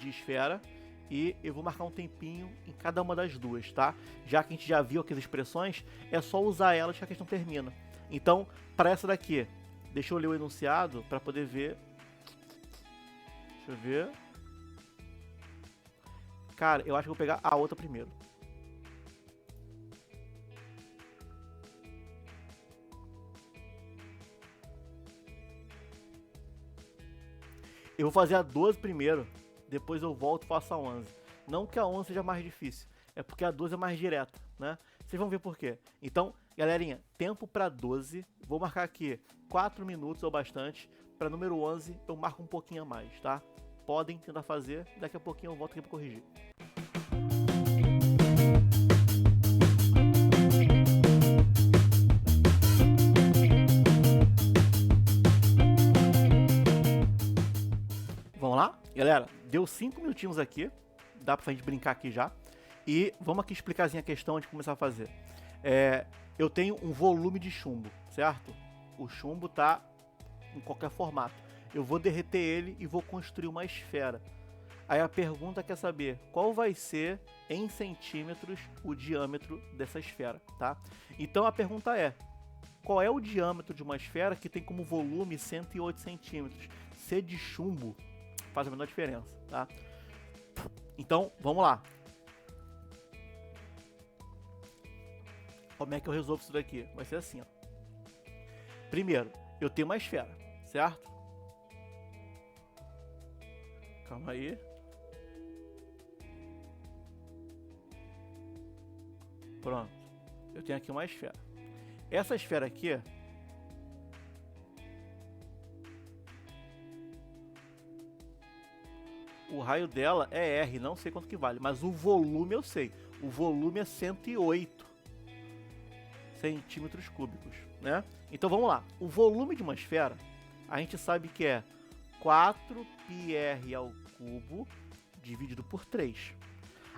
esfera e eu vou marcar um tempinho em cada uma das duas, tá? Já que a gente já viu aqui as expressões, é só usar elas que a questão termina. Então, para essa daqui, deixa eu ler o enunciado para poder ver. Deixa eu ver. Cara, eu acho que vou pegar a outra primeiro. Eu vou fazer a 12 primeiro, depois eu volto e faço a 11. Não que a 11 seja mais difícil, é porque a 12 é mais direta, né? Vocês vão ver por quê. Então, galerinha, tempo para 12. Vou marcar aqui 4 minutos ou bastante. Para número 11 eu marco um pouquinho a mais, tá? Podem tentar fazer, daqui a pouquinho eu volto aqui para corrigir. Vamos lá? Galera, deu 5 minutinhos aqui, dá pra gente brincar aqui já. E vamos aqui explicarzinho a questão antes de começar a fazer. Eu tenho um volume de chumbo, certo? O chumbo tá em qualquer formato. Eu vou derreter ele e vou construir uma esfera. Aí a pergunta quer saber qual vai ser, em centímetros, o diâmetro dessa esfera, tá? Então a pergunta é, qual é o diâmetro de uma esfera que tem como volume 108 centímetros? Se de chumbo, faz a menor diferença, tá? Então, vamos lá. Como é que eu resolvo isso daqui? Vai ser assim, ó. Primeiro, eu tenho uma esfera, certo? Calma aí. Pronto. Eu tenho aqui uma esfera. Essa esfera aqui, o raio dela é R, não sei quanto que vale, mas o volume eu sei. O volume é 108 centímetros cúbicos, né? Então vamos lá. O volume de uma esfera, a gente sabe que é 4πr ao cubo dividido por 3.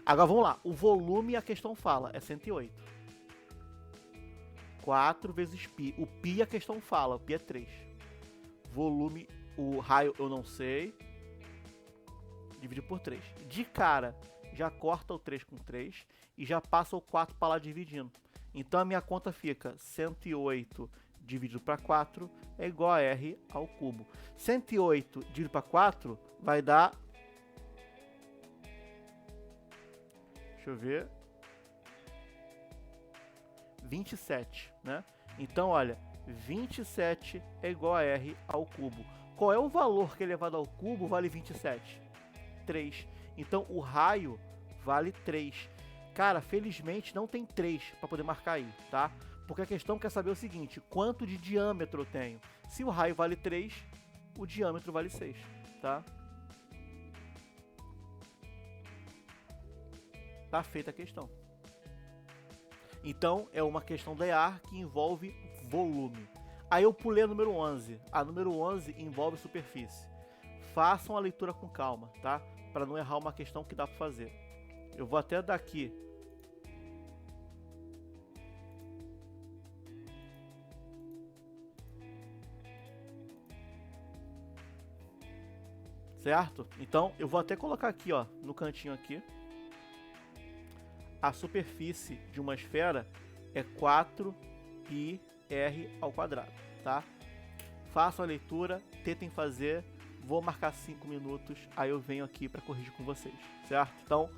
Agora vamos lá. O volume, a questão fala, é 108. 4 vezes π. O π a questão fala, o π é 3. Volume, o raio eu não sei. Dividido por 3. De cara, já corta o 3 com 3 e já passa o 4 para lá dividindo. Então a minha conta fica 108 dividido para 4 é igual a R ao cubo. 108 dividido para 4 vai dar... Deixa eu ver... 27, né? Então, olha, 27 é igual a R ao cubo. Qual é o valor que elevado ao cubo vale 27? 3. Então, o raio vale 3. Cara, felizmente não tem 3 para poder marcar aí, tá? Porque a questão quer saber o seguinte, quanto de diâmetro eu tenho? Se o raio vale 3, o diâmetro vale 6, tá? Tá feita a questão. Então, é uma questão da EAR que envolve volume. Aí eu pulei a número 11. A número 11 envolve superfície. Façam a leitura com calma, tá? Para não errar uma questão que dá para fazer. Eu vou até dar aqui. Certo? Então, eu vou até colocar aqui, ó, no cantinho aqui. A superfície de uma esfera é 4πr ao quadrado, tá? Façam a leitura, tentem fazer, vou marcar 5 minutos, aí eu venho aqui para corrigir com vocês, certo? Então,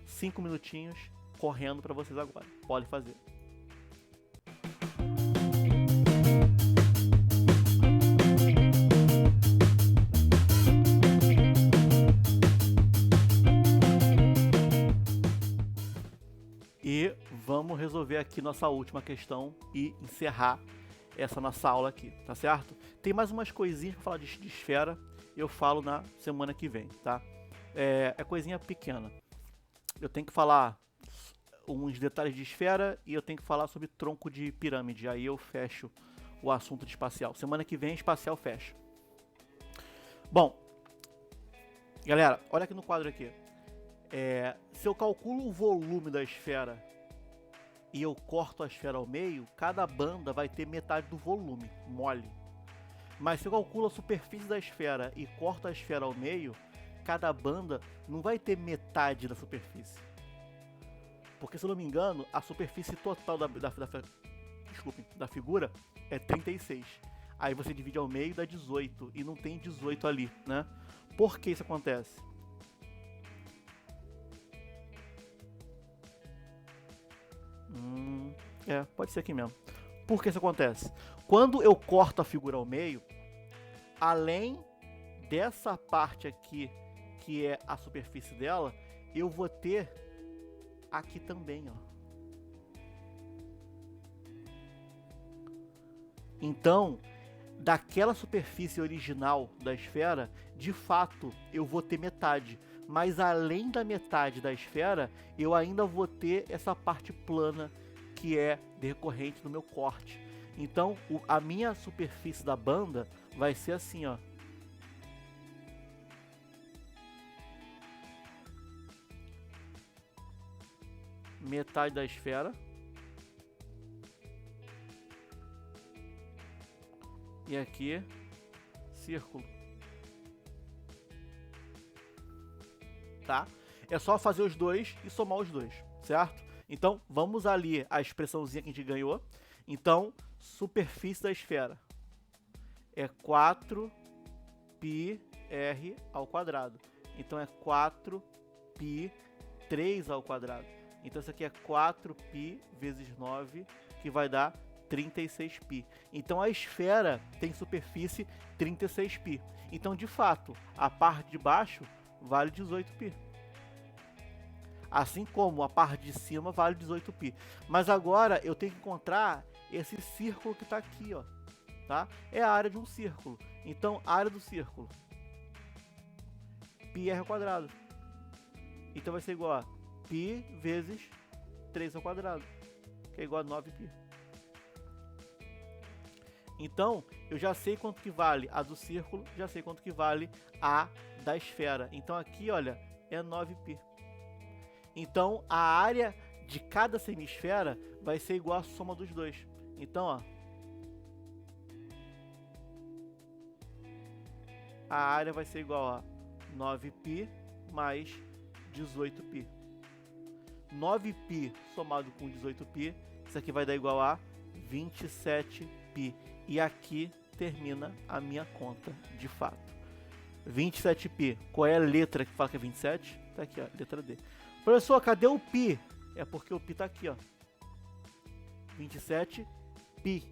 5 minutinhos correndo para vocês agora, podem fazer. E vamos resolver aqui nossa última questão e encerrar essa nossa aula aqui, tá certo? Tem mais umas coisinhas para falar de esfera, eu falo na semana que vem, tá? É coisinha pequena. Eu tenho que falar uns detalhes de esfera e eu tenho que falar sobre tronco de pirâmide, aí eu fecho o assunto de espacial. Semana que vem, espacial fecha. Bom, galera, olha aqui no quadro aqui. Se eu calculo o volume da esfera e eu corto a esfera ao meio, cada banda vai ter metade do volume, mole. Mas se eu calculo a superfície da esfera e corto a esfera ao meio, cada banda não vai ter metade da superfície. Porque, se eu não me engano, a superfície total da figura é 36. Aí você divide ao meio e dá 18, e não tem 18 ali, né? Por que isso acontece? Pode ser aqui mesmo. Por que isso acontece? Quando eu corto a figura ao meio, além dessa parte aqui, que é a superfície dela, eu vou ter aqui também, ó. Então, daquela superfície original da esfera, de fato, eu vou ter metade. Mas além da metade da esfera, eu ainda vou ter essa parte plana que é decorrente do meu corte. Então, a minha superfície da banda vai ser assim, ó. Metade da esfera. E aqui, círculo. Tá? É só fazer os dois e somar os dois, certo? Então, vamos ali a expressãozinha que a gente ganhou. Então, superfície da esfera é 4πr ao quadrado. Então, é 4π 3 ao quadrado. Então, isso aqui é 4π vezes 9, que vai dar 36π. Então, a esfera tem superfície 36π. Então, de fato, a parte de baixo vale 18π. Assim como a parte de cima vale 18π. Mas agora eu tenho que encontrar esse círculo que está aqui, ó. Tá? É a área de um círculo. Então, a área do círculo, πr ao quadrado. Então vai ser igual a π vezes 3 ao quadrado, que é igual a 9π. Então, eu já sei quanto que vale a do círculo, já sei quanto que vale a da esfera. Então aqui, olha, é 9π. Então, a área de cada semisfera vai ser igual à soma dos dois. Então, ó, a área vai ser igual a 9π mais 18π. 9π somado com 18π, isso aqui vai dar igual a 27π. E aqui termina a minha conta, de fato. 27π. Qual é a letra que fala que é 27? Tá aqui, ó, letra D. Professor, cadê o π? É porque o π tá aqui, ó. 27π.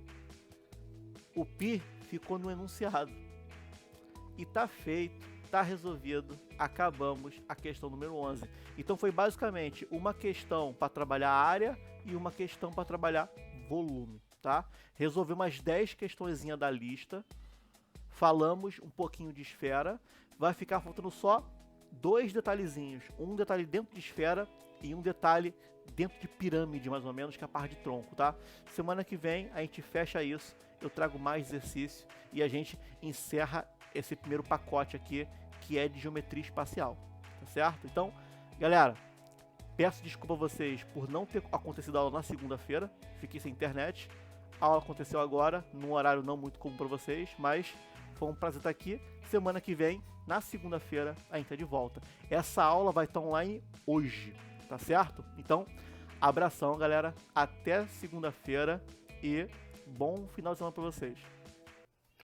O π ficou no enunciado. E tá feito, tá resolvido. Acabamos a questão número 11. Então foi basicamente uma questão para trabalhar área e uma questão para trabalhar volume, tá? Resolvi umas 10 questõezinhas da lista. Falamos um pouquinho de esfera. Vai ficar faltando só 2 detalhezinhos. Um detalhe dentro de esfera e um detalhe dentro de pirâmide, mais ou menos, que é a parte de tronco, tá? Semana que vem a gente fecha isso. Eu trago mais exercício e a gente encerra esse primeiro pacote aqui, que é de geometria espacial, tá certo? Então, galera, peço desculpa a vocês por não ter acontecido a aula na segunda-feira. Fiquei sem internet. A aula aconteceu agora, num horário não muito comum para vocês, mas foi um prazer estar aqui. Semana que vem, na segunda-feira, a gente tá de volta. Essa aula vai estar online hoje, tá certo? Então, abração, galera. Até segunda-feira e bom final de semana para vocês.